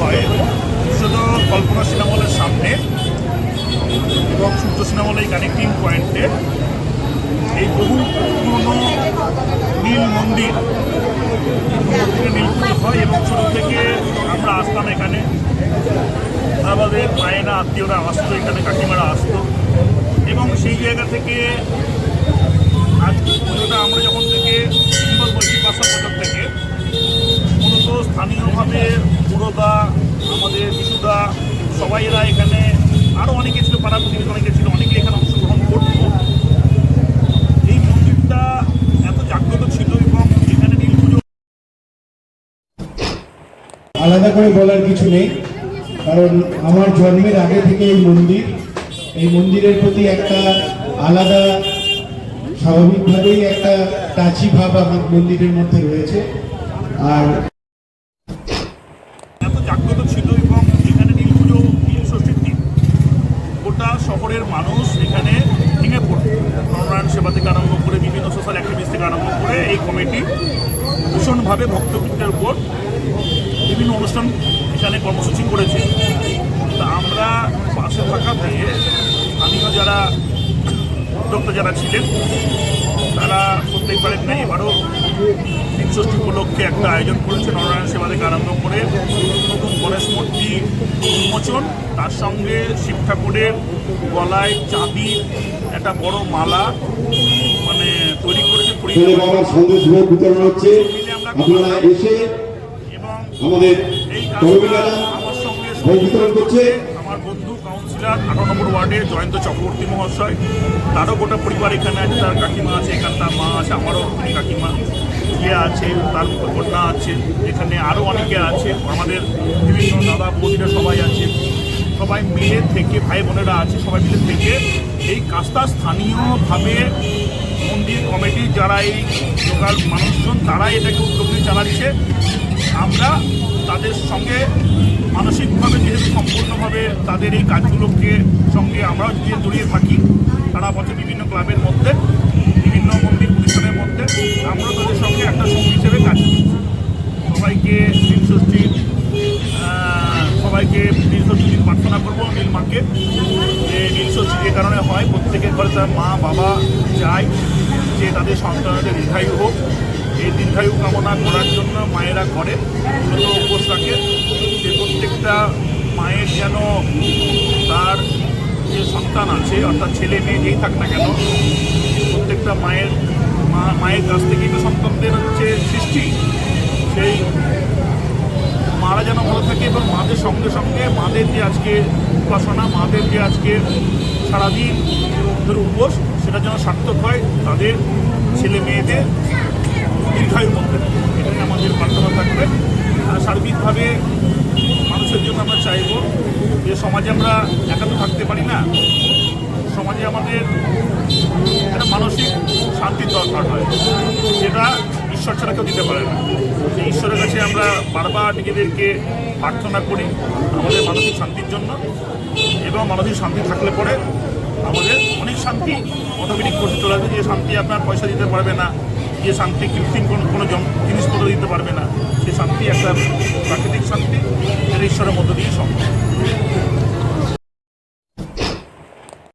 হয় বিশেষত কল্পনা সিনেমা হলের সামনে এবং সূর্য সিনেমা হল এই কানেক্টিং পয়েন্টে এই বহু পুরনো নীল মন্দিরে নীল পুজো হয় এবং ছোটো থেকে আমরা আসতাম এখানে। আমাদের মায়েরা আত্মীয়রা আসতো এখানে, কাকিমারা আসতো এবং সেই জায়গা থেকে আজ পুজোটা আমরা যখন থেকে সিম্বল বলছি 500 বছর থেকে মূলত স্থানীয়ভাবে পুরোদা, আমাদের বিশুদা সবাইরা এখানে, আরও অনেকে ছিল, পাড়া প্রতিবেশী অনেকে ছিল, অনেকে এখানে অংশগ্রহণ করতো। এই মন্দিরটা এত জাগ্রত ছিল এবং এখানে নীল পুজো আলাদা করে বলার কিছু নেই, কারণ আমার জন্মের আগে থেকে এই মন্দিরের প্রতি একটা আলাদা স্বাভাবিকভাবেই একটা টাচি ভাব আমার মন্দিরের মধ্যে রয়েছে। আর এত জাগ্রত ছিল এবং এখানে নীল পুজো, নীল ষষ্ঠীর দিন গোটা শহরের মানুষ এখানে ভেঙে পড়ত। নরনারায়ণ সেবা থেকে আরম্ভ করে বিভিন্ন সোশ্যাল অ্যাক্টিভিস্ট থেকে আরম্ভ করে এই কমিটি ভীষণভাবে ভক্তবৃন্দের উপর বিভিন্ন অনুষ্ঠান এখানে কর্মসূচি করেছে। তা আমরা পাশে থাকা দিয়ে স্থানীয় যারা উদ্যোক্তা যারা ছিলেন তারা করতেই পারেন না, এবারও নীল ষষ্ঠী উপলক্ষে একটা আয়োজন করেছে। নরনারায়ণ সেবা থেকে আরম্ভ করে নতুন গণেশ মূর্তি উন্মোচন, তার সঙ্গে শিব ঠাকুরের গলায় চাঁদি একটা বড় মালা মানে তৈরি করেছে এবং এই কাজটা আমার সঙ্গে করছে আমার বন্ধু কাউন্সিলর 18 নম্বর ওয়ার্ডের জয়ন্ত চক্রবর্তী মহাশয়। তারও গোটা পরিবার এখানে আছে, তার কাকিমা আছে, এখানে তার মা আছে, আমারও কাকিমা ইয়ে আছে, তার কন্যা আছে, এখানে আরও অনেকে আছে, আমাদের বিভিন্ন দাদা বৌদিরা সবাই আছে। সবাই মিলে থেকে, ভাই বোনেরা আছে, সবাই মিলে থেকে এই কাজটা স্থানীয়ভাবে মন্দির কমিটি যারা এই লোকাল মানুষজন তারা এটাকে উদ্যোগ নিয়ে চালাচ্ছে। আমরা তাদের সঙ্গে মানসিকভাবে যেহেতু সম্পূর্ণভাবে তাদের এই কাজগুলোকে সঙ্গে আমরাও জড়িয়ে থাকি, সারা বছর বিভিন্ন ক্লাবের মধ্যে, বিভিন্ন মন্দির প্রতিষ্ঠানের মধ্যে আমরা তাদের সঙ্গে একটা সঙ্গী হিসেবে কাজ করি। সবাইকে নীল ষষ্ঠীর প্রার্থনা করবো নীল মাকে। যে নীল ষষ্ঠী যে কারণে হয়, প্রত্যেকের ঘরে তার মা বাবা চায় যে তাদের সন্তানদের দীর্ঘায়ু হোক। এই দীর্ঘায়ু কামনা করার জন্য মায়েরা করে উপোস রাখে যে প্রত্যেকটা মায়ের যেন তার যে সন্তান আছে, অর্থাৎ ছেলে মেয়ে যেই থাক না কেন, প্রত্যেকটা মায়ের কাছ থেকেই তো সন্তানদের হচ্ছে সৃষ্টি, সেই মারা যেন ভালো থাকে এবং মাদের সঙ্গে সঙ্গে মাদের যে আজকে উপাসনা, মাদের যে আজকে সারাদিন ধরে উপোস, সেটা যেন সার্থক হয় তাদের ছেলে মেয়েদের দীর্ঘায়ুর মধ্যে। এটাই আমাদের প্রার্থনা থাকবে। আর সার্বিকভাবে মানুষের জন্য আমরা চাইব যে সমাজে আমরা একা তো থাকতে পারি না, সমাজে আমাদের একটা মানসিক শান্তির দরকার হয়, যেটা ঈশ্বর ছাড়া কেউ দিতে পারে না। সেই ঈশ্বরের কাছে আমরা বারবার নিজেদেরকে প্রার্থনা করি আমাদের মানসিক শান্তির জন্য, এবং মানসিক শান্তি থাকলে পরে আমাদের অনেক শান্তি অটোমেটিক করতে চলে আসবে। যে শান্তি আপনার পয়সা দিতে পারবে না, যে শান্তি কৃত্রিম কোনো জিনিসপত্র দিতে পারবে না, সেই শান্তি একটা প্রাকৃতিক শান্তি, যেটা ঈশ্বরের মধ্য দিয়ে সম্ভব।